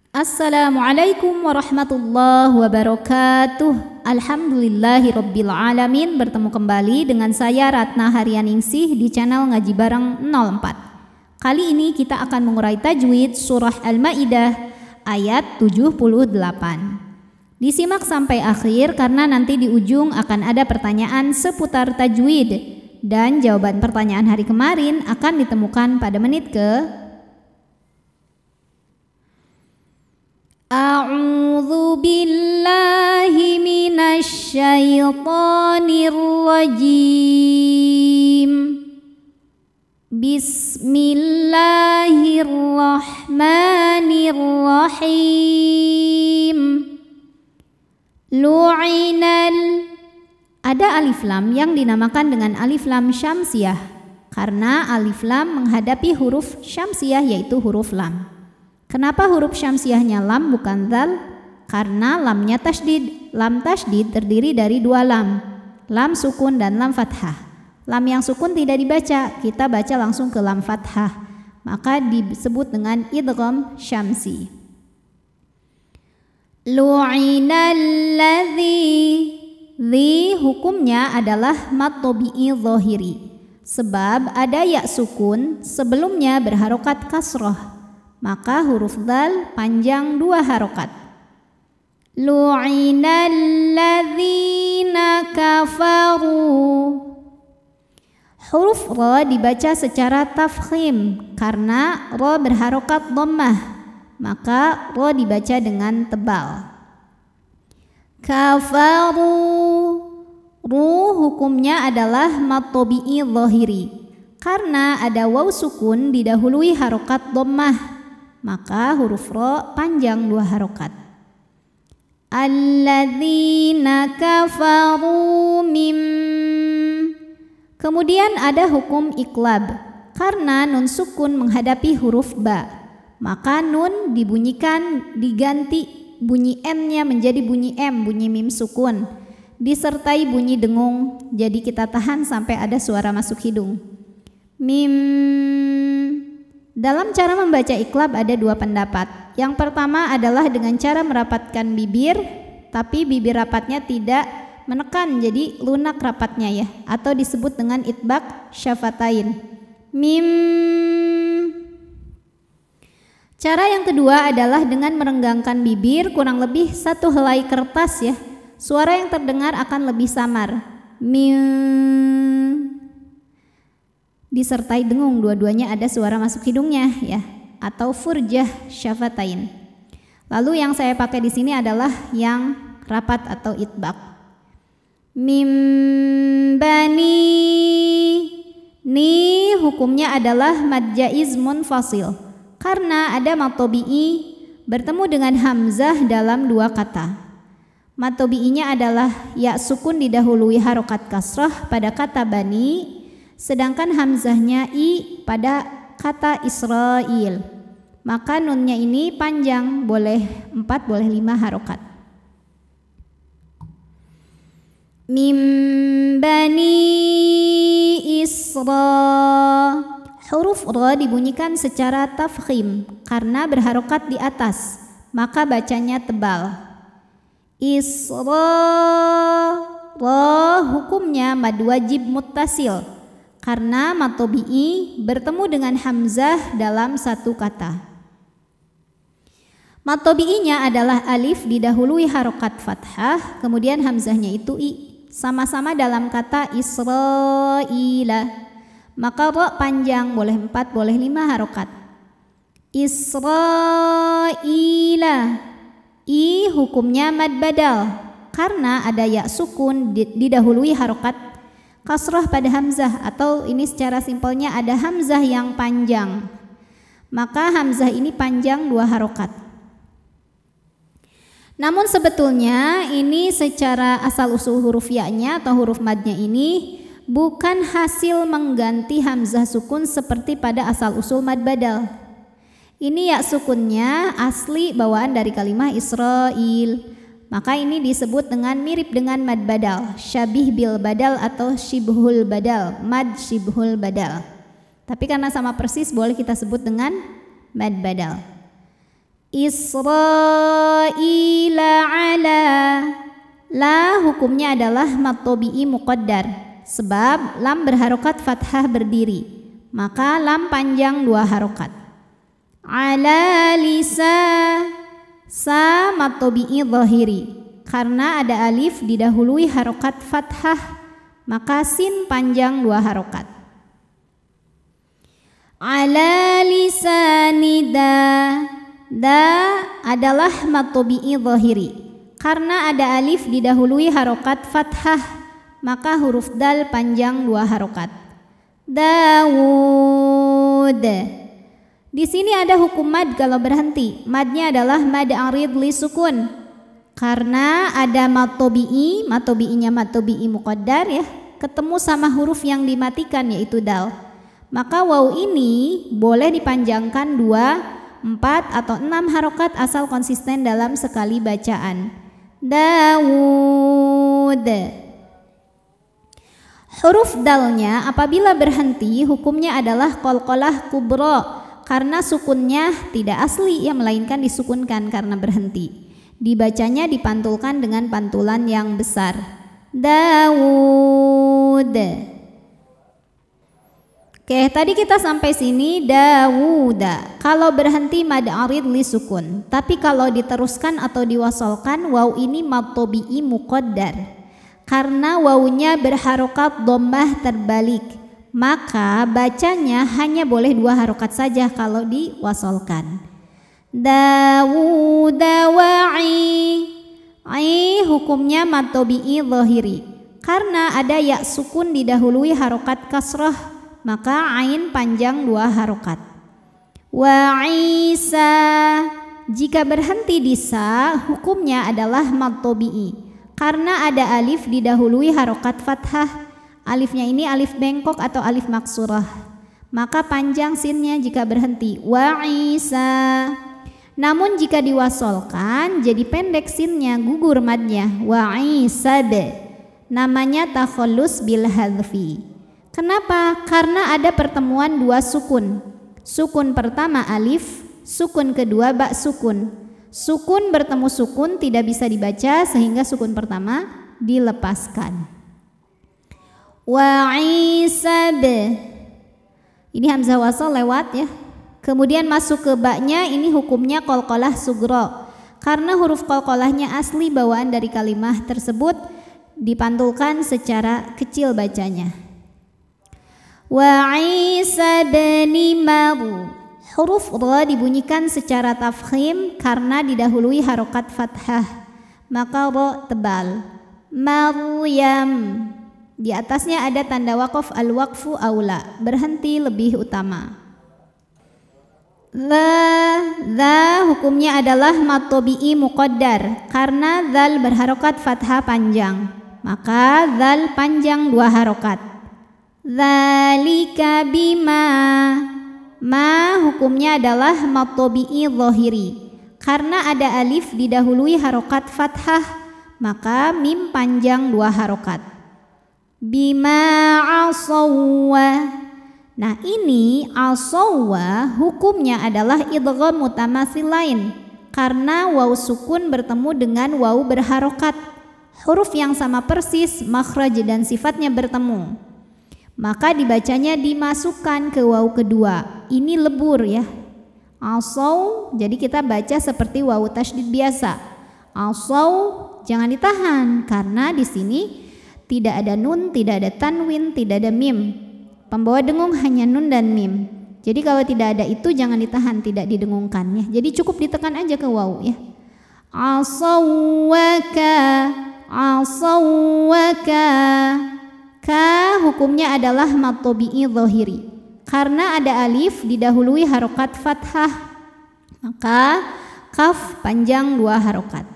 Assalamualaikum warahmatullahi wabarakatuh. Alhamdulillahirabbil alamin. Bertemu kembali dengan saya Ratna Haryaningsih di channel Ngaji Bareng 04. Kali ini kita akan mengurai tajwid surah Al-Maidah ayat 78. Disimak sampai akhir karena nanti di ujung akan ada pertanyaan seputar tajwid dan jawaban pertanyaan hari kemarin akan ditemukan pada menit ke A'udzu billahi minasy syaithanir rajim. Bismillahirrahmanirrahim. Lu'inal. Ada alif lam yang dinamakan dengan alif lam syamsiah karena alif lam menghadapi huruf syamsiah yaitu huruf lam. Kenapa huruf syamsiahnya lam bukan dzal? Karena lamnya tasydid. Lam tasydid terdiri dari dua lam, lam sukun dan lam fathah. Lam yang sukun tidak dibaca, kita baca langsung ke lam fathah, maka disebut dengan idgham syamsi. Lu'inal ladzi. Dzi hukumnya adalah mad tabi'i zahiri, sebab ada ya sukun sebelumnya berharokat kasroh. Maka huruf dzal panjang dua harokat. Lu'inal ladzina kafaru. Huruf ra dibaca secara tafkhim karena ra berharokat dhammah, maka ra dibaca dengan tebal. Kafaru. Ru hukumnya adalah mad tabi'i zahiri karena ada waw sukun didahului harokat dhammah, maka huruf ra panjang dua harokat. Alladzina kafaru mim. Kemudian ada hukum iqlab karena nun sukun menghadapi huruf ba, maka nun dibunyikan diganti bunyi n-nya menjadi bunyi m, bunyi mim sukun disertai bunyi dengung, jadi kita tahan sampai ada suara masuk hidung. Mim. Dalam cara membaca iqlab ada dua pendapat. Yang pertama adalah dengan cara merapatkan bibir, tapi bibir rapatnya tidak menekan, jadi lunak rapatnya ya, atau disebut dengan itbaq syafatain. Mim. Cara yang kedua adalah dengan merenggangkan bibir kurang lebih satu helai kertas ya. Suara yang terdengar akan lebih samar. Mim. Disertai dengung, dua-duanya ada suara masuk hidungnya ya, atau furjah syafatain. Lalu yang saya pakai di sini adalah yang rapat atau itbaq. Mim bani. Ni hukumnya adalah mad jaiz munfasil karena ada mad tabi'i bertemu dengan hamzah dalam dua kata. Mad tabi'inya adalah ya sukun didahului harokat kasrah pada kata bani, sedangkan hamzahnya i pada kata Israel. Maka nunnya ini panjang, boleh 4 boleh 5 harokat. Mim bani Isra. Huruf ra dibunyikan secara tafkhim karena berharokat di atas, maka bacanya tebal. Isra. Ra hukumnya mad wajib muttasil karena mad tabi'i bertemu dengan hamzah dalam satu kata. Mad tabi'inya adalah alif didahului harokat fathah, kemudian hamzahnya itu i, sama-sama dalam kata Israila. Maka ra panjang, boleh 4 boleh 5 harokat. Israila. I hukumnya mad badal karena ada ya sukun didahului harokat kasrah pada hamzah, atau ini secara simpelnya ada hamzah yang panjang, maka hamzah ini panjang 2 harokat. Namun sebetulnya ini secara asal usul huruf ya-nya atau huruf madnya ini bukan hasil mengganti hamzah sukun seperti pada asal usul mad badal. Ini ya sukunnya asli bawaan dari kalimah Israel, maka ini disebut dengan mirip dengan mad badal, syabih bil badal atau shibhul badal, mad shibhul badal. Tapi karena sama persis boleh kita sebut dengan mad badal. Israila ala. La hukumnya adalah mad tabi'i muqaddar, sebab lam berharokat fathah berdiri, maka lam panjang 2 harokat. Ala lisa, sa mad tabi'i zahiri, karena ada alif didahului harokat fathah, maka sin panjang 2 harokat. Ala lisani da, da adalah mad tabi'i zahiri, karena ada alif didahului harokat fathah, maka huruf dal panjang 2 harokat. Dawud. Di sini ada hukum mad kalau berhenti. Madnya adalah mad arid li sukun. Karena ada mad tabi'i, mad tabi'inya mad tabi'i muqaddar ya, ketemu sama huruf yang dimatikan yaitu dal. Maka waw ini boleh dipanjangkan 2, 4 atau 6 harokat asal konsisten dalam sekali bacaan. Dawud. Huruf dalnya apabila berhenti hukumnya adalah qalqalah kubra, karena sukunnya tidak asli ya, melainkan disukunkan karena berhenti. Dibacanya dipantulkan dengan pantulan yang besar. Dawud. Oke, tadi kita sampai sini Dawuda. Kalau berhenti mad arid li sukun. Tapi kalau diteruskan atau diwasolkan, waw ini mad tabi'i muqaddar. Karena wawnya berharokat dhammah terbalik, maka bacanya hanya boleh 2 harokat saja kalau diwasolkan. Dawuda wa'i. Ai hukumnya mad tabi'i zahiri. Karena ada ya sukun didahului harokat kasrah, maka ain panjang 2 harokat. Wa Isa. Jika berhenti di sa, hukumnya adalah mad tabi'i, karena ada alif didahului harokat fathah. Alifnya ini alif bengkok atau alif maksurah, maka panjang sinnya jika berhenti. Wa Isa. Namun jika diwasolkan jadi pendek sinnya, gugur madnya. Wa Isa be. Namanya takhallus bil hadfi. Kenapa? Karena ada pertemuan 2 sukun. Sukun pertama alif, sukun kedua ba sukun. Sukun bertemu sukun tidak bisa dibaca sehingga sukun pertama dilepaskan. Wa isab. Ini hamzah wasal lewat ya. Kemudian masuk ke ba-nya, ini hukumnya qalqalah sugro. Karena huruf qalqalahnya asli bawaan dari kalimah tersebut, dipantulkan secara kecil bacanya. Wa Isa bin Maru. Huruf ra dibunyikan secara tafkhim karena didahului harokat fathah, maka ra tebal. Maryam. Di atasnya ada tanda waqaf, al-waqfu aula, berhenti lebih utama. Dha hukumnya adalah mad tabi'i muqaddar karena dzal berharokat fathah panjang, maka dzal panjang 2 harokat. Dzalika bima. Ma hukumnya adalah mad tabi'i zahiri karena ada alif didahului harokat fathah, maka mim panjang 2 harokat. Bima asawwa. Nah ini asawwa hukumnya adalah idgham mutamatsilain karena waw sukun bertemu dengan waw berharokat. Huruf yang sama persis, makhraj dan sifatnya bertemu, maka dibacanya dimasukkan ke waw kedua. Ini lebur ya. Asaw, jadi kita baca seperti waw tasydid biasa. Asaw jangan ditahan karena di sini tidak ada nun, tidak ada tanwin, tidak ada mim. Pembawa dengung hanya nun dan mim. Jadi kalau tidak ada itu jangan ditahan, tidak didengungkan ya. Jadi cukup ditekan aja ke waw ya. Asawwaka, asawwaka. Ka hukumnya adalah mad tabi'i zahiri karena ada alif didahului harokat fathah, maka kaf panjang 2 harokat.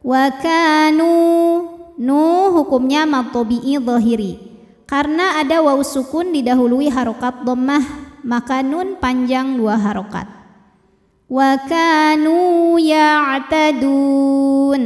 Wa kanu. Nu hukumnya mad tabi'i zahiri karena ada waw sukun didahului harokat dhammah, maka nun panjang 2 harokat. Wa kanu ya'tadun.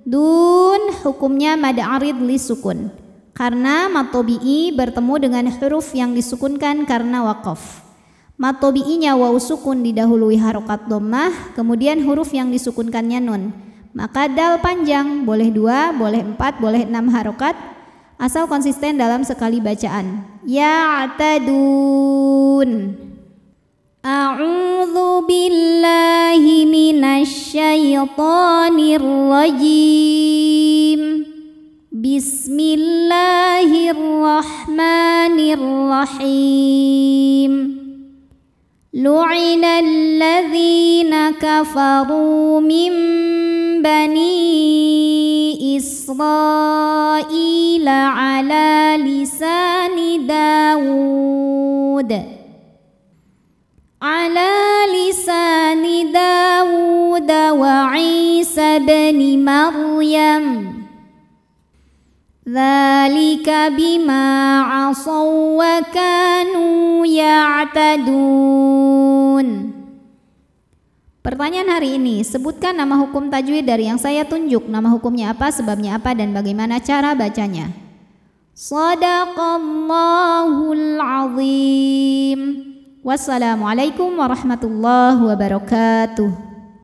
Dun hukumnya mad arid li sukun karena mad tabi'i bertemu dengan huruf yang disukunkan karena waqaf, Mad tabi'inya waw sukun didahului harokat dhammah, kemudian huruf yang disukunkannya nun. Maka dal panjang boleh 2, boleh 4, boleh 6 harokat, asal konsisten dalam sekali bacaan. Ya'tadun. A'udzu billahi minasyaitonir rajim. Bismillahirrahmanirrahim. Lu'inal ladzina kafaru min bani Israila ala lisani Dawud wa Isa bin Maryam. Dzalika bima 'asaw wa kanu ya'tadun. Pertanyaan hari ini, sebutkan nama hukum tajwid dari yang saya tunjuk. Nama hukumnya apa, sebabnya apa, dan bagaimana cara bacanya. Shadaqallahul azim. Wassalamualaikum warahmatullahi wabarakatuh.